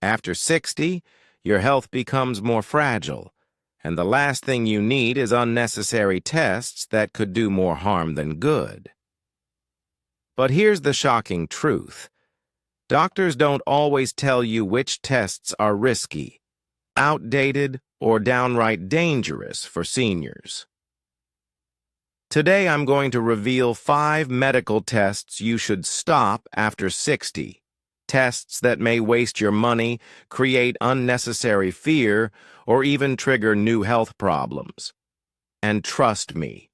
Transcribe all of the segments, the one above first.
After 60, your health becomes more fragile, and the last thing you need is unnecessary tests that could do more harm than good. But here's the shocking truth. Doctors don't always tell you which tests are risky, outdated, or downright dangerous for seniors. Today I'm going to reveal 5 medical tests you should stop after 60. Tests that may waste your money, create unnecessary fear, or even trigger new health problems. And trust me,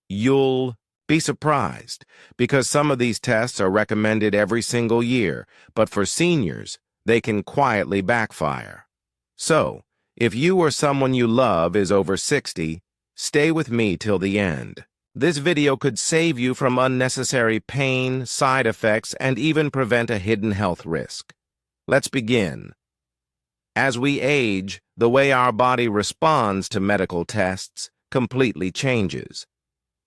you'll be surprised, because some of these tests are recommended every single year, but for seniors, they can quietly backfire. So, if you or someone you love is over 60, stay with me till the end. This video could save you from unnecessary pain, side effects, and even prevent a hidden health risk. Let's begin. As we age, the way our body responds to medical tests completely changes.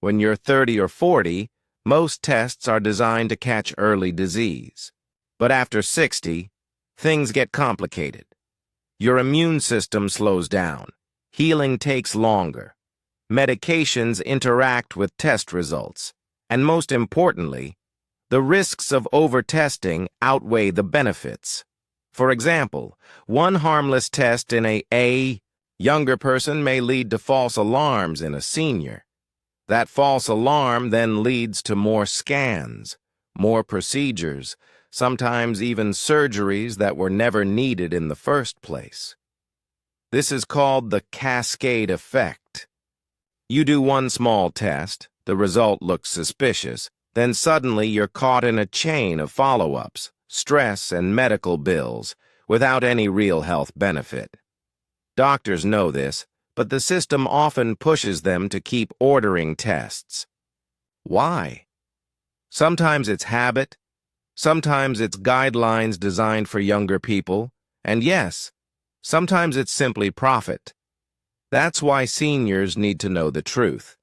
When you're 30 or 40, most tests are designed to catch early disease. But after 60, things get complicated. Your immune system slows down. Healing takes longer. Medications interact with test results. And most importantly, the risks of over-testing outweigh the benefits. For example, one harmless test in a younger person may lead to false alarms in a senior. That false alarm then leads to more scans, more procedures, sometimes even surgeries that were never needed in the first place. This is called the cascade effect. You do one small test, the result looks suspicious, then suddenly you're caught in a chain of follow-ups, stress, and medical bills without any real health benefit. Doctors know this, but the system often pushes them to keep ordering tests. Why? Sometimes it's habit, sometimes it's guidelines designed for younger people, and yes, sometimes it's simply profit. That's why seniors need to know the truth.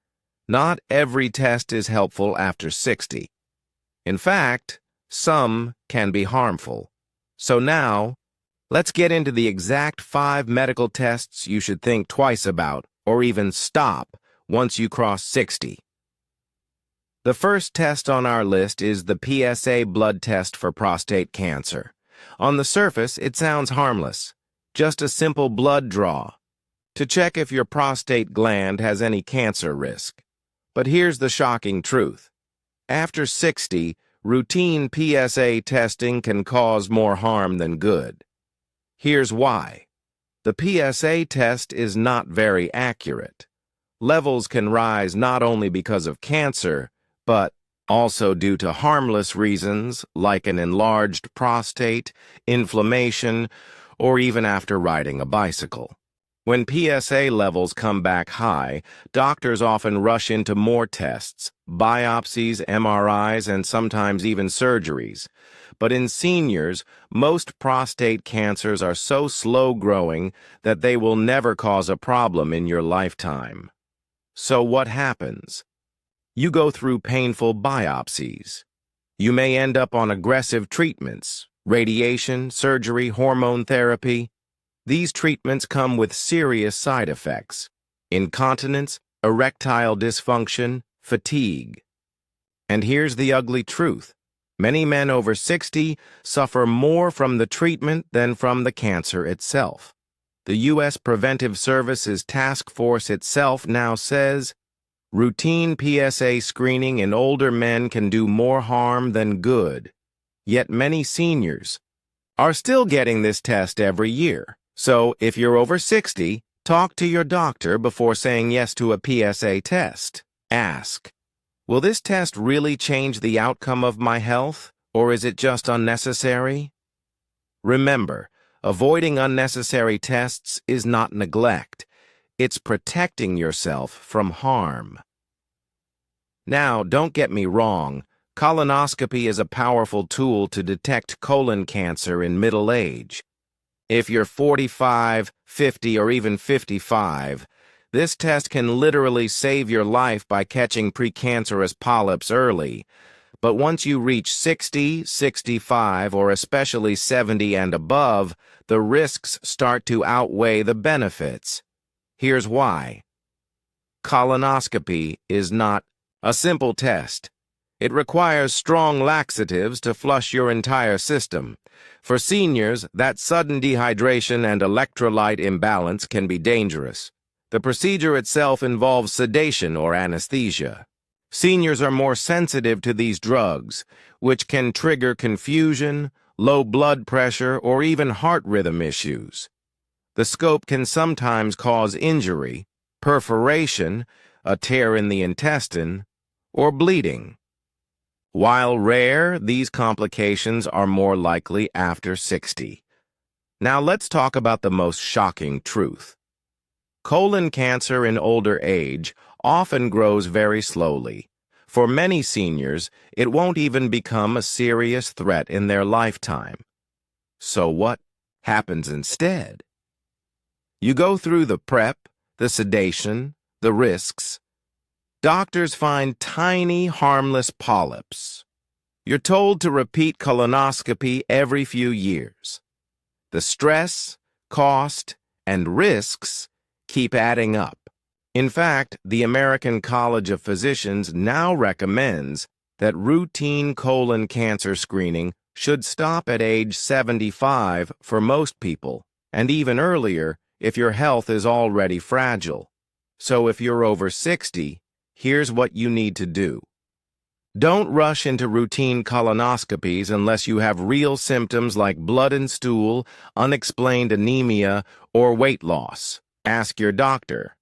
Not every test is helpful after 60. In fact, some can be harmful. So now, let's get into the exact 5 medical tests you should think twice about, or even stop, once you cross 60. The first test on our list is the PSA blood test for prostate cancer. On the surface, it sounds harmless. Just a simple blood draw to check if your prostate gland has any cancer risk. But here's the shocking truth. After 60, routine PSA testing can cause more harm than good. Here's why. The PSA test is not very accurate. Levels can rise not only because of cancer, but also due to harmless reasons like an enlarged prostate, inflammation, or even after riding a bicycle. When PSA levels come back high, doctors often rush into more tests, biopsies, MRIs, and sometimes even surgeries. But in seniors, most prostate cancers are so slow-growing that they will never cause a problem in your lifetime. So what happens? You go through painful biopsies. You may end up on aggressive treatments, radiation, surgery, hormone therapy. These treatments come with serious side effects: incontinence, erectile dysfunction, fatigue. And here's the ugly truth. Many men over 60 suffer more from the treatment than from the cancer itself. The U.S. Preventive Services Task Force itself now says, routine PSA screening in older men can do more harm than good. Yet many seniors are still getting this test every year. So, if you're over 60, talk to your doctor before saying yes to a PSA test. Ask, will this test really change the outcome of my health, or is it just unnecessary? Remember, avoiding unnecessary tests is not neglect. It's protecting yourself from harm. Now, don't get me wrong. Colonoscopy is a powerful tool to detect colon cancer in middle age. If you're 45, 50, or even 55, this test can literally save your life by catching precancerous polyps early. But once you reach 60, 65, or especially 70 and above, the risks start to outweigh the benefits. Here's why. Colonoscopy is not a simple test. It requires strong laxatives to flush your entire system. For seniors, that sudden dehydration and electrolyte imbalance can be dangerous. The procedure itself involves sedation or anesthesia. Seniors are more sensitive to these drugs, which can trigger confusion, low blood pressure, or even heart rhythm issues. The scope can sometimes cause injury, perforation, a tear in the intestine, or bleeding. While rare, these complications are more likely after 60. Now let's talk about the most shocking truth. Colon cancer in older age often grows very slowly. For many seniors, it won't even become a serious threat in their lifetime. So what happens instead? You go through the prep, the sedation, the risks. Doctors find tiny, harmless polyps. You're told to repeat colonoscopy every few years. The stress, cost, and risks keep adding up. In fact, the American College of Physicians now recommends that routine colon cancer screening should stop at age 75 for most people, and even earlier if your health is already fragile. So if you're over 60, here's what you need to do. Don't rush into routine colonoscopies unless you have real symptoms like blood and stool, unexplained anemia, or weight loss. Ask your doctor.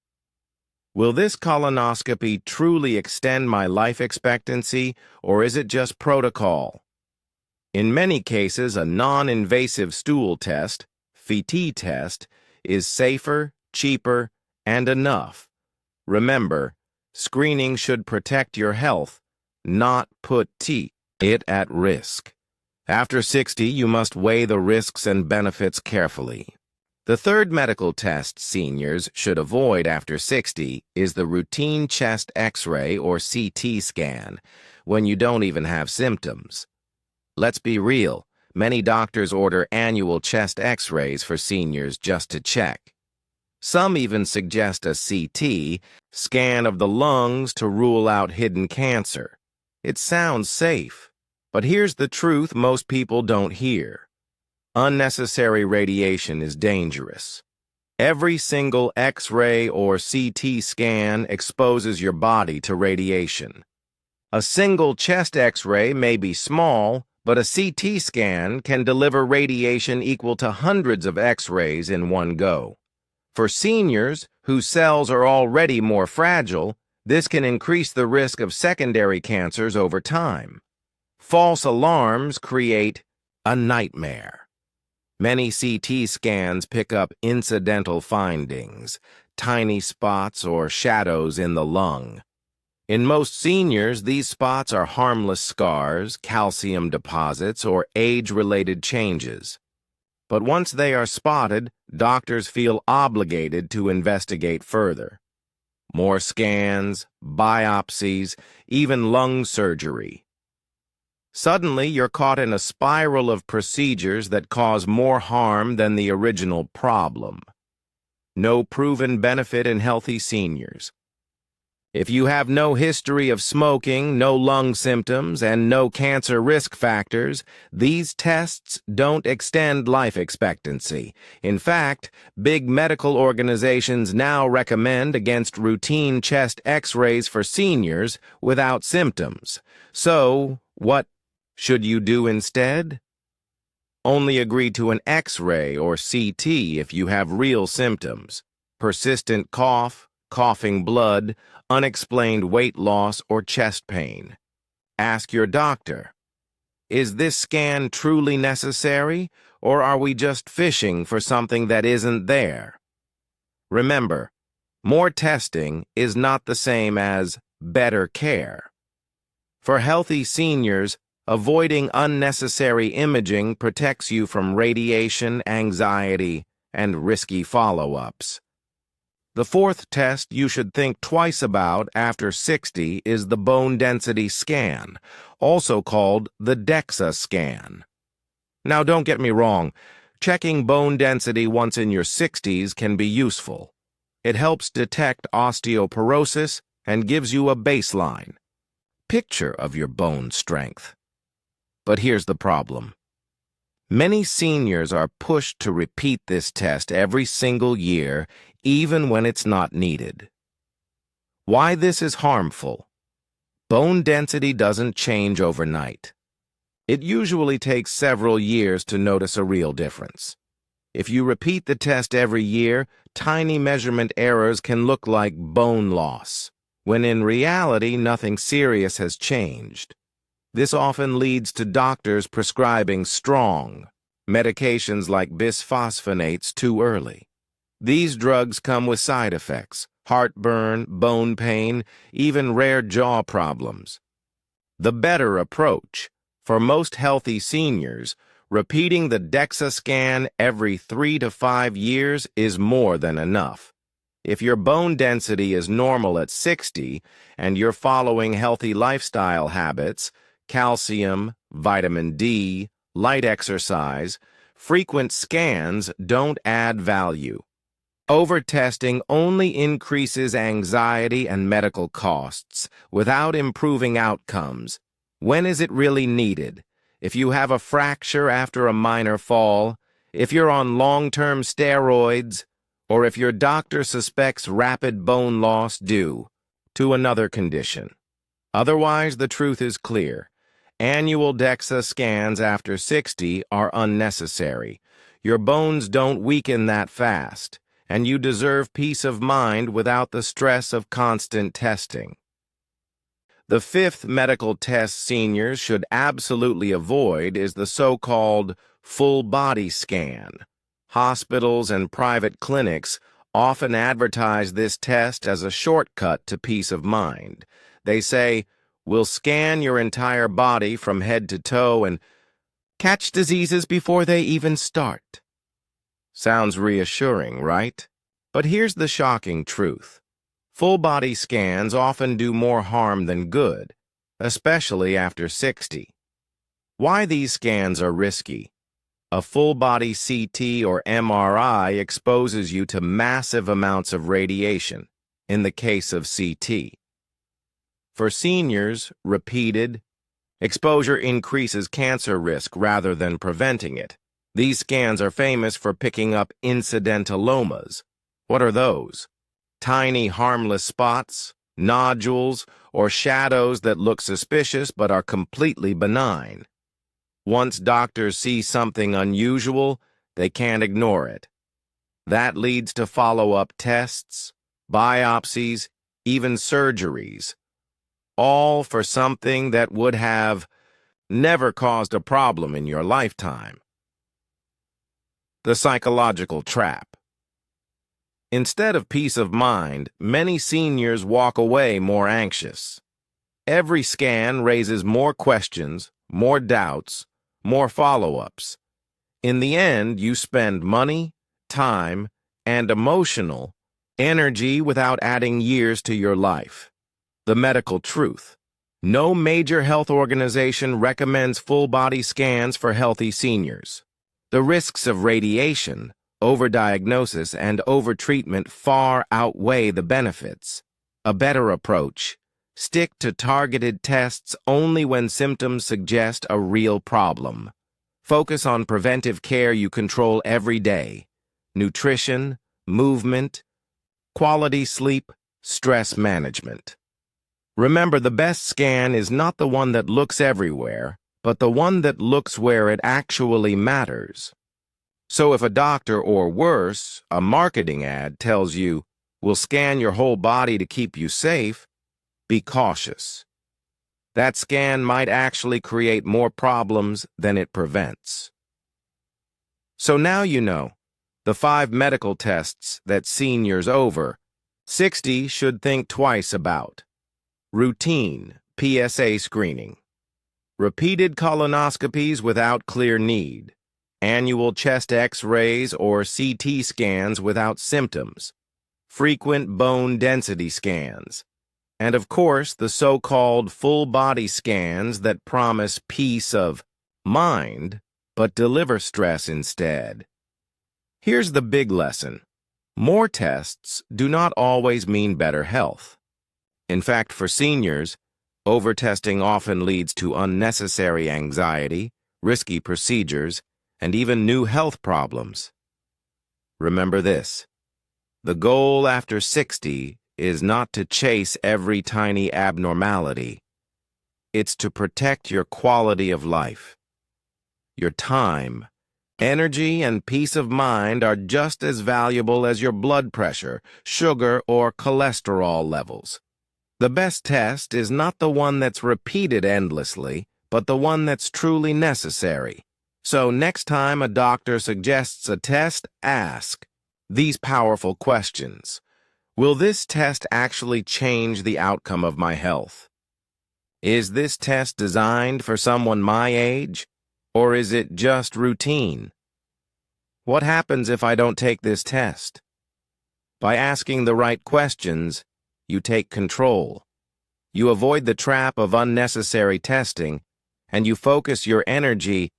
Will this colonoscopy truly extend my life expectancy, or is it just protocol? In many cases, a non-invasive stool test, FET test, is safer, cheaper, and enough. Remember, screening should protect your health, not put it at risk. After 60, you must weigh the risks and benefits carefully. The third medical test seniors should avoid after 60 is the routine chest X-ray or CT scan when you don't even have symptoms. Let's be real, many doctors order annual chest X-rays for seniors just to check. Some even suggest a CT scan of the lungs to rule out hidden cancer. It sounds safe, but here's the truth most people don't hear. Unnecessary radiation is dangerous. Every single X-ray or CT scan exposes your body to radiation. A single chest X-ray may be small, but a CT scan can deliver radiation equal to hundreds of X-rays in one go. For seniors whose cells are already more fragile, this can increase the risk of secondary cancers over time. False alarms create a nightmare. Many CT scans pick up incidental findings, tiny spots or shadows in the lung. In most seniors, these spots are harmless scars, calcium deposits, or age-related changes. But once they are spotted, doctors feel obligated to investigate further. More scans, biopsies, even lung surgery. Suddenly, you're caught in a spiral of procedures that cause more harm than the original problem. No proven benefit in healthy seniors. If you have no history of smoking, no lung symptoms, and no cancer risk factors, these tests don't extend life expectancy. In fact, big medical organizations now recommend against routine chest X-rays for seniors without symptoms. So, what should you do instead? Only agree to an X-ray or CT if you have real symptoms, persistent cough, coughing blood, unexplained weight loss, or chest pain. Ask your doctor, is this scan truly necessary, or are we just fishing for something that isn't there? Remember, more testing is not the same as better care. For healthy seniors, avoiding unnecessary imaging protects you from radiation, anxiety, and risky follow-ups. The fourth test you should think twice about after 60 is the bone density scan, also called the DEXA scan. Now, don't get me wrong, checking bone density once in your 60s can be useful. It helps detect osteoporosis and gives you a baseline picture of your bone strength. But here's the problem. Many seniors are pushed to repeat this test every single year, even when it's not needed. Why this is harmful? Bone density doesn't change overnight. It usually takes several years to notice a real difference. If you repeat the test every year, tiny measurement errors can look like bone loss, when in reality nothing serious has changed. This often leads to doctors prescribing strong medications like bisphosphonates too early. These drugs come with side effects, heartburn, bone pain, even rare jaw problems. The better approach, for most healthy seniors, repeating the DEXA scan every 3 to 5 years is more than enough. If your bone density is normal at 60 and you're following healthy lifestyle habits, calcium, vitamin D, light exercise, frequent scans don't add value. Overtesting only increases anxiety and medical costs without improving outcomes. When is it really needed? If you have a fracture after a minor fall, if you're on long-term steroids, or if your doctor suspects rapid bone loss due to another condition. Otherwise, the truth is clear. Annual DEXA scans after 60 are unnecessary. Your bones don't weaken that fast, and you deserve peace of mind without the stress of constant testing. The fifth medical test seniors should absolutely avoid is the so-called full body scan. Hospitals and private clinics often advertise this test as a shortcut to peace of mind. They say, "We'll scan your entire body from head to toe and catch diseases before they even start." Sounds reassuring, right? But here's the shocking truth. Full-body scans often do more harm than good, especially after 60. Why these scans are risky? A full-body CT or MRI exposes you to massive amounts of radiation, in the case of CT. For seniors, repeated exposure increases cancer risk rather than preventing it. These scans are famous for picking up incidentalomas. What are those? Tiny harmless spots, nodules, or shadows that look suspicious but are completely benign. Once doctors see something unusual, they can't ignore it. That leads to follow-up tests, biopsies, even surgeries, all for something that would have never caused a problem in your lifetime. The psychological trap. Instead of peace of mind, many seniors walk away more anxious. Every scan raises more questions, more doubts, more follow-ups. In the end, you spend money, time, and emotional energy without adding years to your life. The medical truth. No major health organization recommends full-body scans for healthy seniors. The risks of radiation, overdiagnosis, and overtreatment far outweigh the benefits. A better approach: stick to targeted tests only when symptoms suggest a real problem. Focus on preventive care you control every day: nutrition, movement, quality sleep, stress management. Remember, the best scan is not the one that looks everywhere, but the one that looks where it actually matters. So if a doctor, or worse, a marketing ad tells you, "We'll scan your whole body to keep you safe," be cautious. That scan might actually create more problems than it prevents. So now you know the 5 medical tests that seniors over 60 should think twice about. Routine PSA screening. Repeated colonoscopies without clear need. Annual chest X-rays or CT scans without symptoms. frequent bone density scans, and of course the so-called full-body scans that promise peace of mind but deliver stress instead. Here's the big lesson. More tests do not always mean better health. In fact, for seniors, overtesting often leads to unnecessary anxiety, risky procedures, and even new health problems. Remember this: the goal after 60 is not to chase every tiny abnormality. It's to protect your quality of life. Your time, energy, and peace of mind are just as valuable as your blood pressure, sugar, or cholesterol levels. The best test is not the one that's repeated endlessly, but the one that's truly necessary. So next time a doctor suggests a test, ask these powerful questions. Will this test actually change the outcome of my health? Is this test designed for someone my age, or is it just routine? What happens if I don't take this test? By asking the right questions, you take control. You avoid the trap of unnecessary testing, and you focus your energy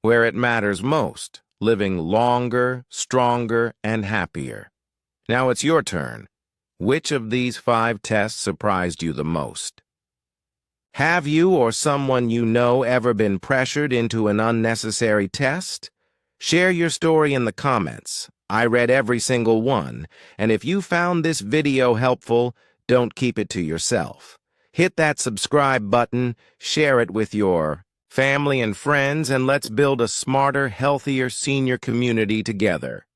where it matters most, living longer, stronger, and happier. Now it's your turn. Which of these 5 tests surprised you the most? Have you or someone you know ever been pressured into an unnecessary test? Share your story in the comments. I read every single one, and if you found this video helpful, don't keep it to yourself. Hit that subscribe button, share it with your family and friends, and let's build a smarter, healthier senior community together.